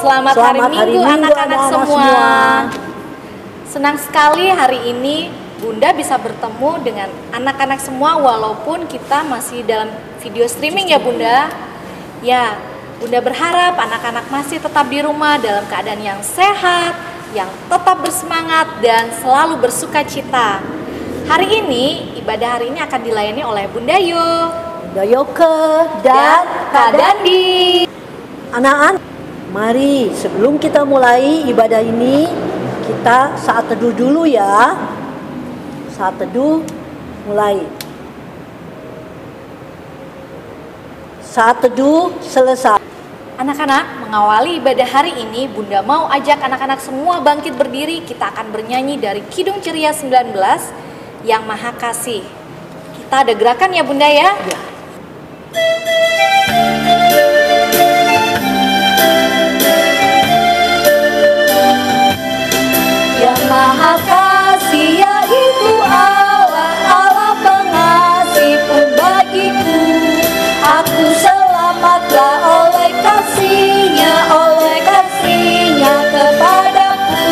Selamat hari Minggu anak-anak semua. Senang sekali hari ini Bunda bisa bertemu dengan anak-anak semua walaupun kita masih dalam video streaming ya Bunda. Ya, Bunda berharap anak-anak masih tetap di rumah dalam keadaan yang sehat, yang tetap bersemangat dan selalu bersuka cita. Hari ini, ibadah hari ini akan dilayani oleh Bunda Yo, Bunda Yoke, dan Kak Dandi. Anak-anak, mari sebelum kita mulai ibadah ini, kita saat teduh dulu ya. Saat teduh mulai. Saat teduh selesai. Anak-anak, mengawali ibadah hari ini, Bunda mau ajak anak-anak semua bangkit berdiri. Kita akan bernyanyi dari Kidung Ceria 19, Yang Maha Kasih. Kita ada gerakan ya Bunda ya? Ya. Yang Maha Kasih yaitu Allah, Allah pengasih pun bagiku. Aku selamatlah oleh kasih-Nya kepadaku.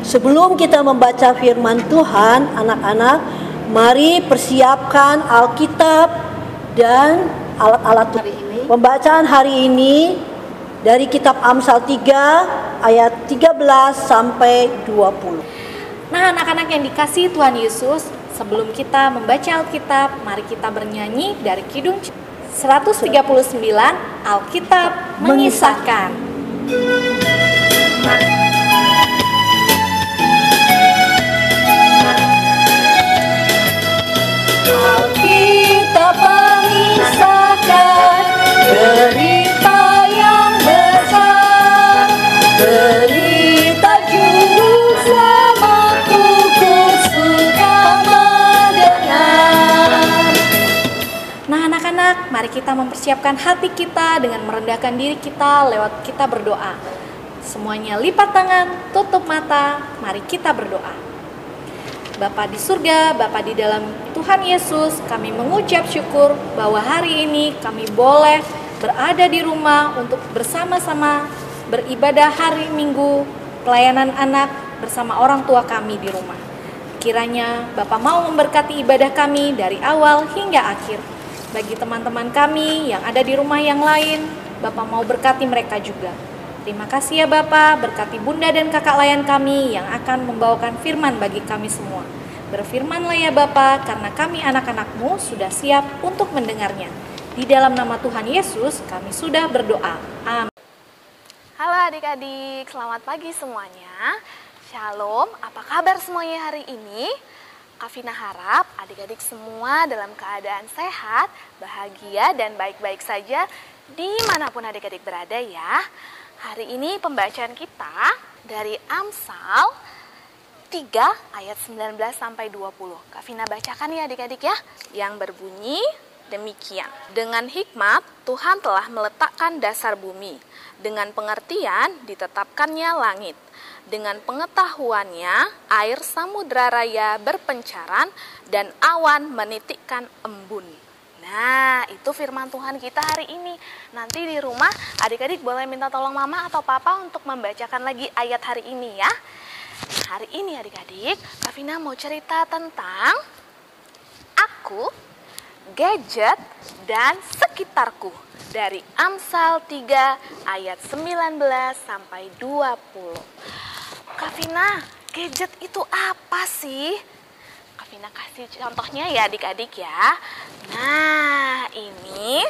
Sebelum kita membaca firman Tuhan, anak-anak, mari persiapkan Alkitab dan alat-alat Hari ini. pembacaan hari ini dari kitab Amsal 3 ayat 13 sampai 20. Nah anak-anak yang dikasihi Tuhan Yesus, sebelum kita membaca Alkitab, mari kita bernyanyi dari Kidung 139, Alkitab mengisahkan. Alkitab mengisahkan derita yang besar, derita juru selamatku, ku suka mendengar. Nah anak-anak, mari kita mempersiapkan hati kita dengan merendahkan diri kita lewat kita berdoa. Semuanya lipat tangan, tutup mata, mari kita berdoa. Bapa di surga, Bapa di dalam Tuhan Yesus, kami mengucap syukur bahwa hari ini kami boleh berada di rumah untuk bersama-sama beribadah hari Minggu, pelayanan anak bersama orang tua kami di rumah. Kiranya Bapa mau memberkati ibadah kami dari awal hingga akhir. Bagi teman-teman kami yang ada di rumah yang lain, Bapa mau berkati mereka juga. Terima kasih ya Bapa, berkati Bunda dan kakak layan kami yang akan membawakan firman bagi kami semua. Berfirmanlah ya Bapa, karena kami anak-anak-Mu sudah siap untuk mendengarnya. Di dalam nama Tuhan Yesus kami sudah berdoa. Amin. Halo adik-adik, selamat pagi semuanya. Shalom, apa kabar semuanya hari ini? Kak Vina harap adik-adik semua dalam keadaan sehat, bahagia, dan baik-baik saja dimanapun adik-adik berada ya. Hari ini pembacaan kita dari Amsal 3 ayat 19 sampai 20. Kak Vina bacakan ya adik-adik ya. Yang berbunyi demikian. Dengan hikmat Tuhan telah meletakkan dasar bumi. Dengan pengertian ditetapkannya langit. Dengan pengetahuannya air samudra raya berpencaran dan awan menitikkan embun. Nah, itu firman Tuhan kita hari ini. Nanti di rumah adik-adik boleh minta tolong mama atau papa untuk membacakan lagi ayat hari ini ya. Hari ini adik-adik, Kak Vina mau cerita tentang aku, gadget, dan sekitarku. Dari Amsal 3 ayat 19 sampai 20. Kak Vina, gadget itu apa sih? Kak Vina kasih contohnya ya adik-adik ya. Nah, ini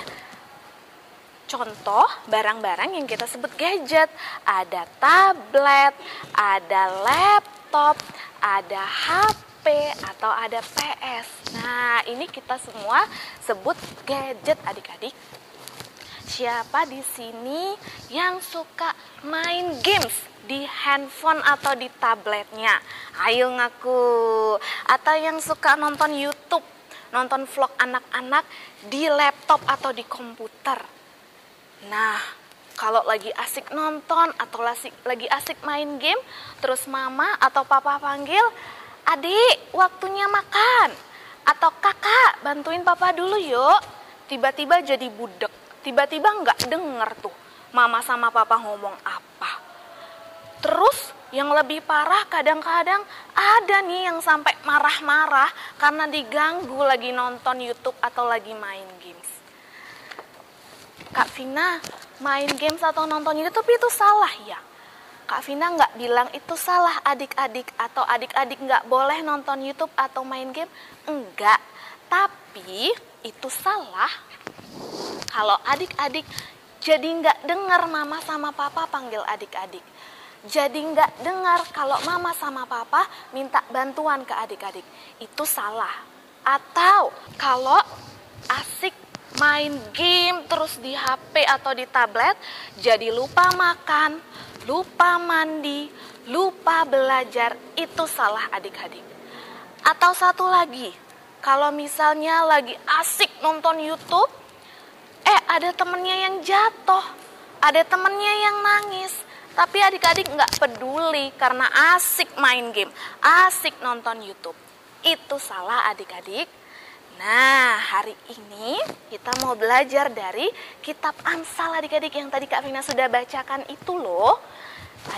contoh barang-barang yang kita sebut gadget. Ada tablet, ada laptop, ada HP, atau ada PS. Nah, ini kita semua sebut gadget adik-adik. Siapa di sini yang suka main games di handphone atau di tabletnya? Ayo ngaku. Atau yang suka nonton YouTube, nonton vlog anak-anak di laptop atau di komputer. Nah, kalau lagi asik nonton atau lagi asik main game, terus mama atau papa panggil, adik waktunya makan. Atau kakak bantuin papa dulu yuk. Tiba-tiba jadi budek, tiba-tiba nggak denger tuh. mama sama papa ngomong apa. Terus yang lebih parah kadang-kadang ada nih yang sampai marah-marah karena diganggu lagi nonton YouTube atau lagi main games. Kak Vina, main games atau nonton YouTube itu salah ya? Kak Vina nggak bilang itu salah adik-adik atau adik-adik nggak boleh nonton YouTube atau main game. Enggak, tapi itu salah kalau adik-adik jadi nggak dengar mama sama papa panggil adik-adik. Jadi nggak dengar kalau mama sama papa minta bantuan ke adik-adik. Itu salah. Atau kalau asik main game terus di HP atau di tablet, jadi lupa makan, lupa mandi, lupa belajar, itu salah adik-adik. Atau satu lagi, kalau misalnya lagi asik nonton YouTube, ada temennya yang jatuh, ada temennya yang nangis, tapi adik-adik nggak peduli karena asik main game, asik nonton YouTube. Itu salah adik-adik. Nah, hari ini kita mau belajar dari kitab Amsal adik-adik yang tadi Kak Vina sudah bacakan itu loh.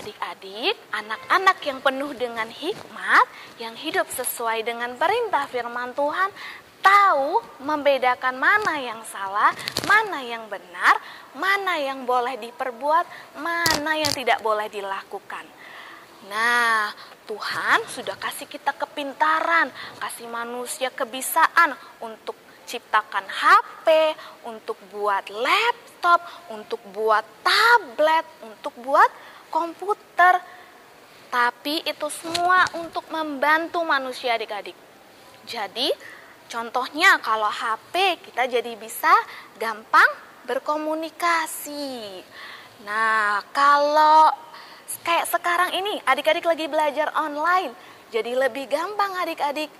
Adik-adik, anak-anak yang penuh dengan hikmat, yang hidup sesuai dengan perintah firman Tuhan, tahu membedakan mana yang salah, mana yang benar, mana yang boleh diperbuat, mana yang tidak boleh dilakukan. Nah, Tuhan sudah kasih kita kepintaran, kasih manusia kebisaan untuk ciptakan HP, untuk buat laptop, untuk buat tablet, untuk buat komputer. Tapi itu semua untuk membantu manusia adik-adik. Jadi, contohnya kalau HP kita jadi bisa gampang berkomunikasi. Nah, kalau kayak sekarang ini adik-adik lagi belajar online, jadi lebih gampang adik-adik.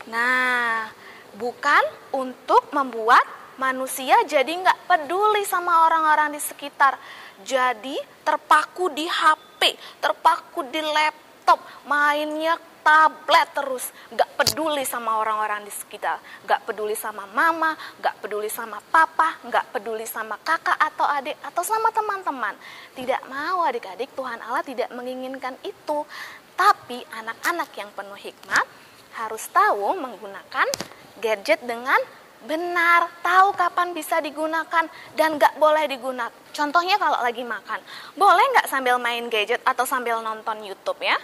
Nah, bukan untuk membuat manusia jadi nggak peduli sama orang-orang di sekitar. Jadi terpaku di HP, terpaku di laptop, mainnya tablet terus, nggak peduli sama orang-orang di sekitar, nggak peduli sama mama, nggak peduli sama papa, nggak peduli sama kakak atau adik atau sama teman-teman. Tidak mau adik-adik, Tuhan Allah tidak menginginkan itu. Tapi anak-anak yang penuh hikmat harus tahu menggunakan gadget dengan benar, tahu kapan bisa digunakan dan nggak boleh digunakan. Contohnya kalau lagi makan, boleh nggak sambil main gadget atau sambil nonton YouTube ya?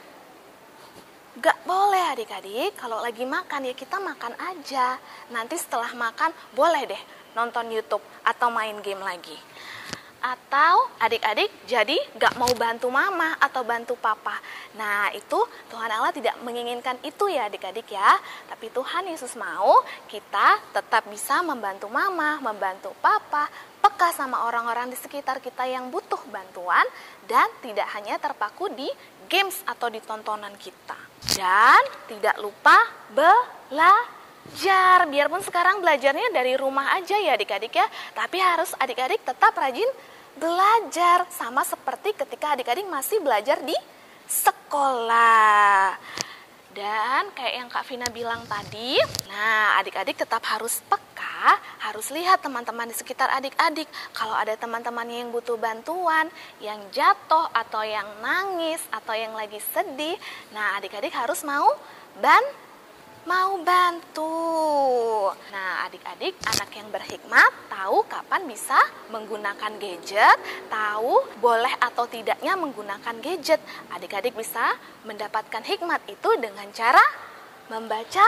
Gak boleh adik-adik, kalau lagi makan ya kita makan aja. Nanti setelah makan boleh deh nonton YouTube atau main game lagi. Atau adik-adik jadi gak mau bantu mama atau bantu papa. Nah itu Tuhan Allah tidak menginginkan itu ya adik-adik ya. Tapi Tuhan Yesus mau kita tetap bisa membantu mama, membantu papa, peka sama orang-orang di sekitar kita yang butuh bantuan. Dan tidak hanya terpaku di games atau di tontonan kita. Dan tidak lupa belajar. Biarpun sekarang belajarnya dari rumah aja ya adik-adik ya. Tapi harus adik-adik tetap rajin belajar. Sama seperti ketika adik-adik masih belajar di sekolah. Dan kayak yang Kak Vina bilang tadi, nah adik-adik tetap harus peka, harus lihat teman-teman di sekitar adik-adik. Kalau ada teman-temannya yang butuh bantuan, yang jatuh atau yang nangis atau yang lagi sedih, nah adik-adik harus mau bantu. Nah adik-adik, anak yang berhikmat tahu kapan bisa menggunakan gadget, tahu boleh atau tidaknya menggunakan gadget. Adik-adik bisa mendapatkan hikmat itu dengan cara membaca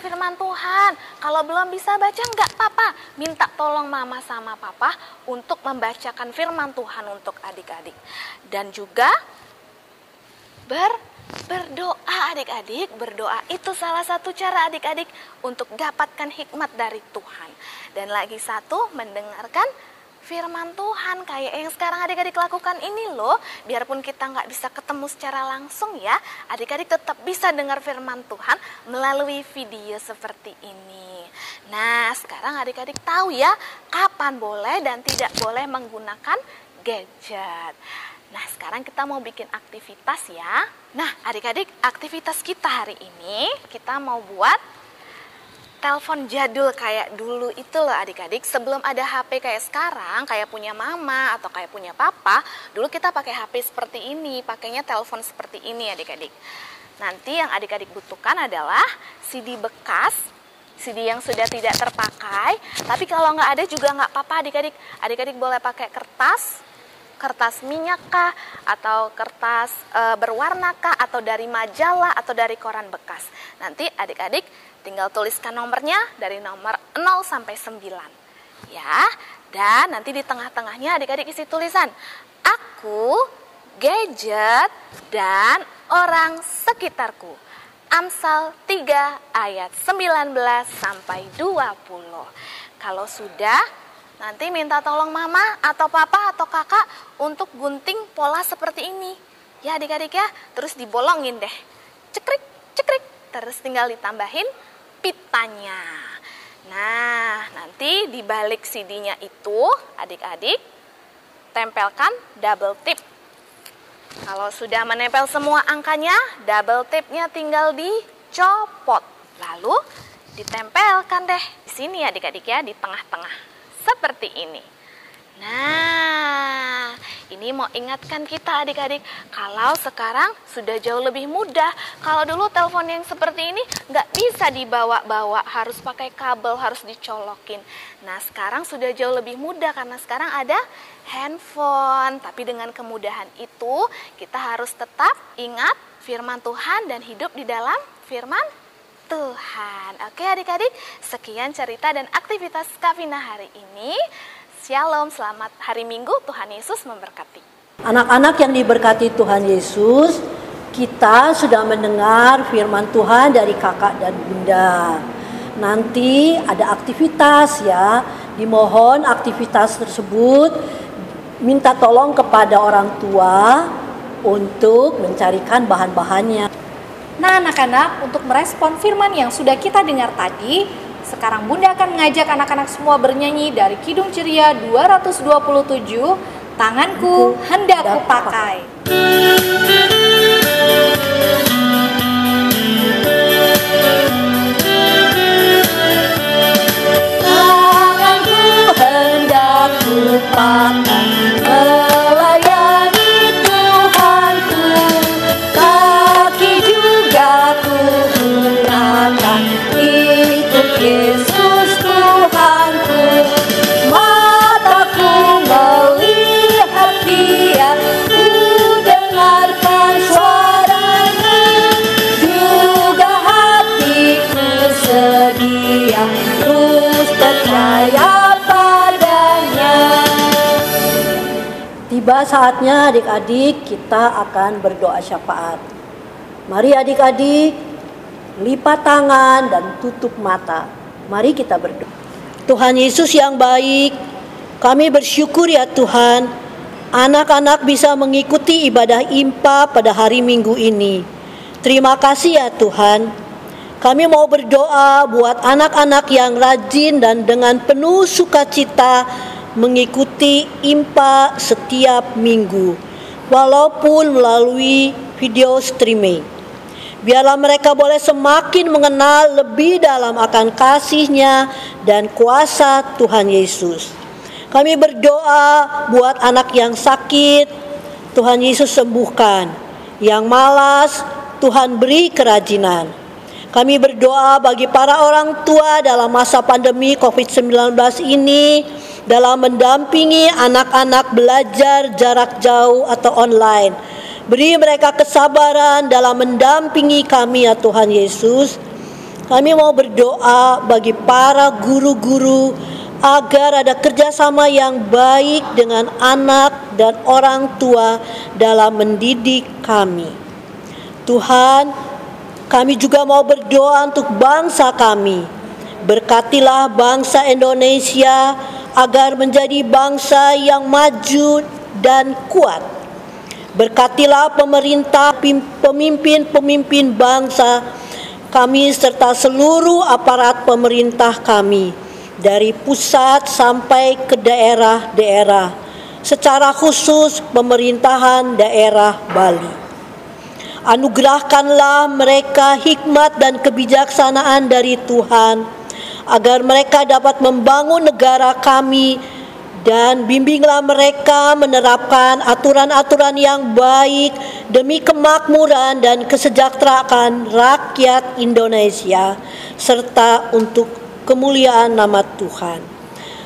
firman Tuhan. Kalau belum bisa baca nggak apa-apa, minta tolong mama sama papa untuk membacakan firman Tuhan untuk adik-adik. Dan juga berdoa adik-adik, berdoa itu salah satu cara adik-adik untuk dapatkan hikmat dari Tuhan. Dan lagi satu, mendengarkan firman Tuhan kayak yang sekarang adik-adik lakukan ini loh. Biarpun kita nggak bisa ketemu secara langsung ya, adik-adik tetap bisa dengar firman Tuhan melalui video seperti ini. Nah sekarang adik-adik tahu ya kapan boleh dan tidak boleh menggunakan gadget. Nah sekarang kita mau bikin aktivitas ya. Nah adik-adik, aktivitas kita hari ini kita mau buat telepon jadul kayak dulu itu loh adik-adik. Sebelum ada HP kayak sekarang, kayak punya mama atau kayak punya papa, dulu kita pakai HP seperti ini, pakainya telepon seperti ini adik-adik. Nanti yang adik-adik butuhkan adalah CD bekas, CD yang sudah tidak terpakai. Tapi kalau nggak ada juga nggak apa-apa adik-adik. Adik-adik boleh pakai kertas minyak kah, atau kertas berwarna kah, atau dari majalah, atau dari koran bekas. Nanti adik-adik tinggal tuliskan nomornya dari nomor 0 sampai 9. Ya, dan nanti di tengah-tengahnya adik-adik isi tulisan, aku, gadget, dan orang sekitarku. Amsal 3 ayat 19 sampai 20. Kalau sudah, nanti minta tolong mama atau papa atau kakak untuk gunting pola seperti ini. Ya adik-adik ya, terus dibolongin deh. Cekrik, cekrik, terus tinggal ditambahin pitanya. Nah, nanti di balik CD-nya itu adik-adik tempelkan double tip. Kalau sudah menempel semua angkanya, double tipnya tinggal dicopot. Lalu ditempelkan deh di sini adik-adik ya, di tengah-tengah. Seperti ini. Nah, ini mau ingatkan kita adik-adik, kalau sekarang sudah jauh lebih mudah. Kalau dulu telepon yang seperti ini nggak bisa dibawa-bawa, harus pakai kabel, harus dicolokin. Nah, sekarang sudah jauh lebih mudah karena sekarang ada handphone. Tapi dengan kemudahan itu, kita harus tetap ingat firman Tuhan dan hidup di dalam firman Tuhan. Oke adik-adik, sekian cerita dan aktivitas Kak Vina hari ini. Shalom, selamat hari Minggu, Tuhan Yesus memberkati. Anak-anak yang diberkati Tuhan Yesus, kita sudah mendengar firman Tuhan dari kakak dan bunda. Nanti ada aktivitas ya, dimohon aktivitas tersebut minta tolong kepada orang tua untuk mencarikan bahan-bahannya. Nah anak-anak, untuk merespon firman yang sudah kita dengar tadi, sekarang Bunda akan mengajak anak-anak semua bernyanyi dari Kidung Ceria 227, Tanganku Hendak Kupakai. Tanganku hendak kupakai melayani Tuhanku, kaki juga kugunakan ikut Yesus Tuhanku. Mataku melihat Dia, ku dengarkan suaranya, juga hatiku sedia terus percaya padanya. Tiba saatnya adik-adik kita akan berdoa syafaat. Mari adik-adik lipat tangan dan tutup mata. Mari kita berdoa. Tuhan Yesus yang baik, kami bersyukur ya Tuhan, anak-anak bisa mengikuti ibadah IMPA pada hari Minggu ini. Terima kasih ya Tuhan. Kami mau berdoa buat anak-anak yang rajin dan dengan penuh sukacita mengikuti IMPA setiap minggu, walaupun melalui video streaming. Biarlah mereka boleh semakin mengenal lebih dalam akan kasih-Nya dan kuasa Tuhan Yesus. Kami berdoa buat anak yang sakit, Tuhan Yesus sembuhkan. Yang malas, Tuhan beri kerajinan. Kami berdoa bagi para orang tua dalam masa pandemi COVID-19 ini, dalam mendampingi anak-anak belajar jarak jauh atau online. Beri mereka kesabaran dalam mendampingi kami ya Tuhan Yesus. Kami mau berdoa bagi para guru-guru agar ada kerjasama yang baik dengan anak dan orang tua dalam mendidik kami. Tuhan, kami juga mau berdoa untuk bangsa kami. Berkatilah bangsa Indonesia agar menjadi bangsa yang maju dan kuat. Berkatilah pemerintah, pemimpin-pemimpin bangsa kami serta seluruh aparat pemerintah kami dari pusat sampai ke daerah-daerah, secara khusus pemerintahan daerah Bali. Anugerahkanlah mereka hikmat dan kebijaksanaan dari Tuhan agar mereka dapat membangun negara kami, dan bimbinglah mereka menerapkan aturan-aturan yang baik demi kemakmuran dan kesejahteraan rakyat Indonesia, serta untuk kemuliaan nama Tuhan.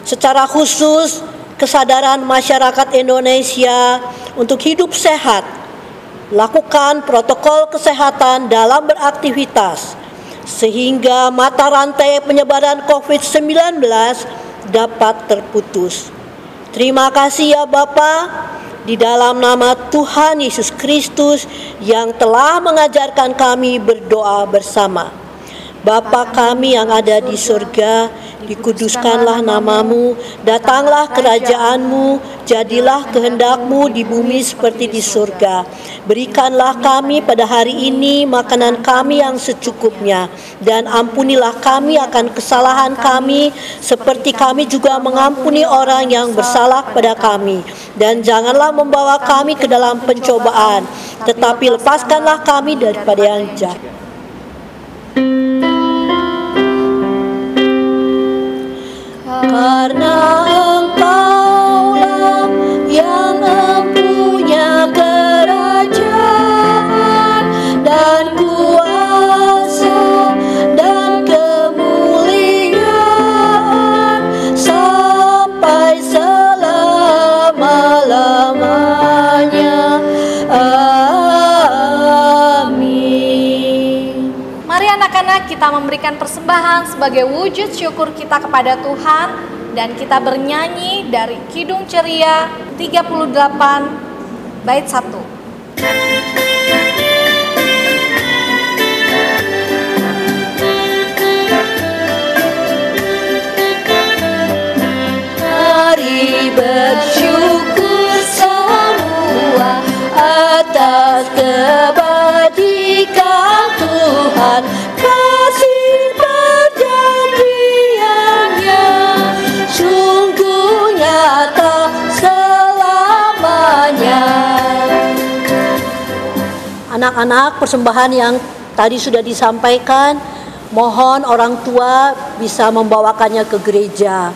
Secara khusus, kesadaran masyarakat Indonesia untuk hidup sehat, lakukan protokol kesehatan dalam beraktivitas, sehingga mata rantai penyebaran COVID-19 dapat terputus. Terima kasih ya Bapa, di dalam nama Tuhan Yesus Kristus yang telah mengajarkan kami berdoa bersama. Bapa kami yang ada di surga, dikuduskanlah namamu, datanglah kerajaanmu, jadilah kehendakmu di bumi seperti di surga. Berikanlah kami pada hari ini makanan kami yang secukupnya, dan ampunilah kami akan kesalahan kami, seperti kami juga mengampuni orang yang bersalah kepada kami. Dan janganlah membawa kami ke dalam pencobaan, tetapi lepaskanlah kami daripada yang jahat. Karena Engkaulah yang mempunyai kerajaan dan kuasa dan kemuliaan sampai selama-lamanya. Amin. Mari anak-anak, kita memberikan persembahan sebagai wujud syukur kita kepada Tuhan, dan kita bernyanyi dari Kidung Ceria 38 bait 1. Mari bersyukur semua atas kebajikan Tuhan, kasih perjanjiannya sungguh nyata selamanya. Anak-anak, persembahan yang tadi sudah disampaikan, mohon orang tua bisa membawakannya ke gereja.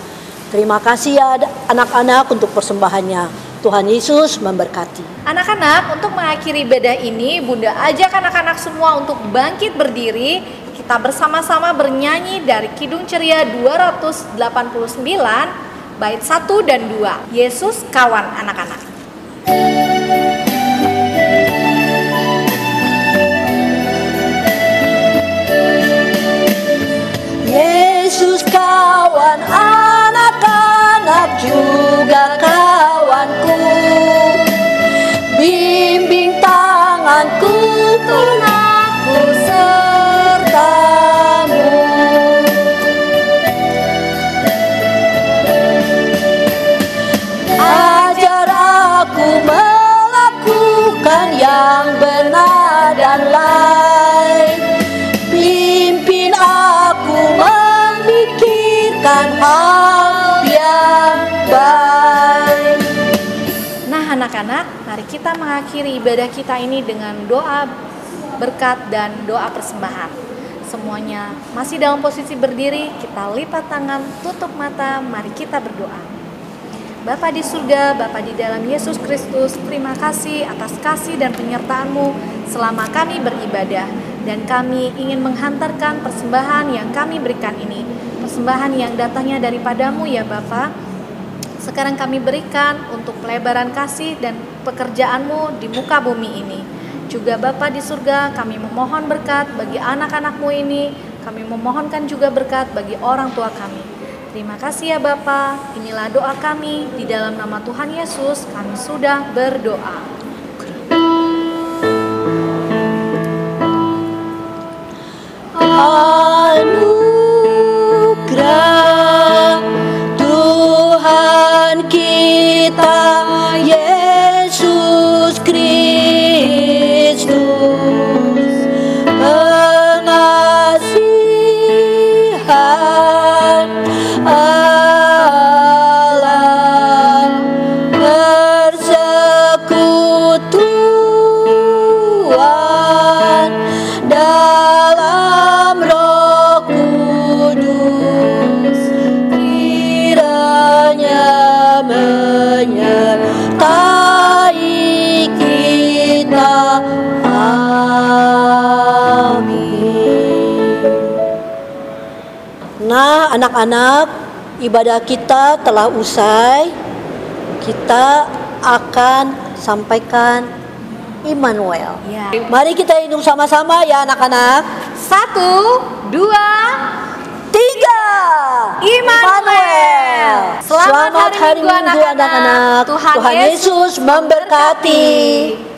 Terima kasih ya anak-anak untuk persembahannya. Tuhan Yesus memberkati. Anak-anak, untuk mengakhiri ibadah ini, Bunda ajak anak-anak semua untuk bangkit berdiri. Kita bersama-sama bernyanyi dari Kidung Ceria 289 bait 1 dan 2. Yesus kawan anak-anak. Yesus kawan anak-anak, juga kawanku. Bimbing tanganku, aku sertamu. Ajar aku melakukan yang benar dan lain. Pimpin aku memikirkan hal yang baik. Nah anak-anak, mari kita mengakhiri ibadah kita ini dengan doa berkat dan doa persembahan. Semuanya masih dalam posisi berdiri, kita lipat tangan, tutup mata, mari kita berdoa. Bapa di surga, Bapa di dalam Yesus Kristus, terima kasih atas kasih dan penyertaan-Mu selama kami beribadah. Dan kami ingin menghantarkan persembahan yang kami berikan ini, persembahan yang datangnya daripada-Mu ya Bapa. Sekarang kami berikan untuk pelebaran kasih dan pekerjaan-Mu di muka bumi ini. Juga Bapa di surga, kami memohon berkat bagi anak-anak-Mu ini. Kami memohonkan juga berkat bagi orang tua kami. Terima kasih ya Bapa. Inilah doa kami, di dalam nama Tuhan Yesus kami sudah berdoa. Anugerah Tuhan kita Yesus Kristus, pengasihan Allah, persekutuan dalam Roh Kudus, Nah, anak-anak, ibadah kita telah usai. Kita akan sampaikan Immanuel. Ya. Mari kita hitung sama-sama ya anak-anak. 1, 2, 3. Immanuel. Selamat hari Minggu anak-anak. Tuhan Yesus memberkati.